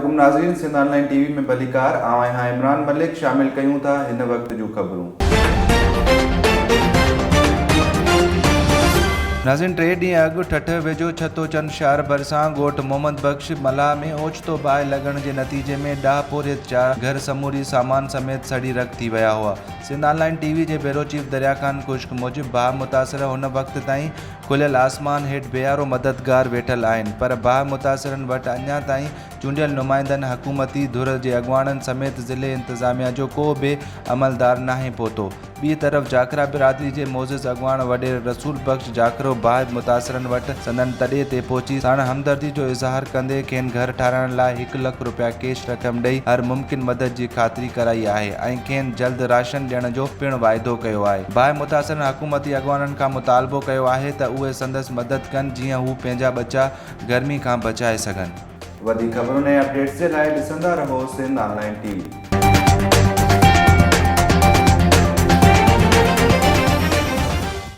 अस्सलामुअलैकुम नाज़रीन, Sindh online TV में भलीकार आवां हां इमरान मलिक। शामिल कयूं था हिन वक्त जूं ख़बरूं। नाज़रीन, 3 ॾींहं अॻु ठठ वेझो छतोचंद शहर भरिसां ॻोठ मोहम्मद बख्श मलाह में ओचितो बाहि लॻण जे नतीजे में 10 पोरियत 4 घर समूरी सामान समेत सड़ी रख थी विया हुआ। सिंध ऑनलाइन टीवी जे ब्यूरो चीफ दरिया खान कुश्क मूजिब बाहि मुतासिर हुन वक़्त ताईं खुलियल आसमान हेठि बेयारो मददगार वेठल आहिनि, पर बाहि मुतासिरनि वटि अञा ताईं चूंडियल नुमाइंदनि, हुकूमती धुर जे अॻवाननि समेत ज़िले इंतिज़ामिया जो को बि अमलदार नाहे पहुतो। ॿी तरफ़ जाखरा बिरादरी जे मोज़िज़ अॻवान वॾेर रसूल बख्श जाखरो बाहि मुतासिरनि वटि संदन तॾे ते पहुची साण हमदर्दी जो इज़हार कंदे खेनि घर ठाराइण लाइ 1 लख रुपया कैश रक़म ॾेई हर मुमकिन मदद जी ख़ातिरी कराई आहे ऐं खेनि जल्द राशन ॾियण जो पिणु वाइदो कयो आहे। बाहि मुतासिरनि हुकूमती अॻवाननि खां मुतालबो कयो आहे त उहे संदसि मदद कनि जीअं हू पंहिंजा बचा गर्मी खां बचाए सघनि। वधीक ख़बरुनि ऐं अपडेट्स जे लाइ ॾिसंदा रहो सिंध ऑनलाइन टीवी।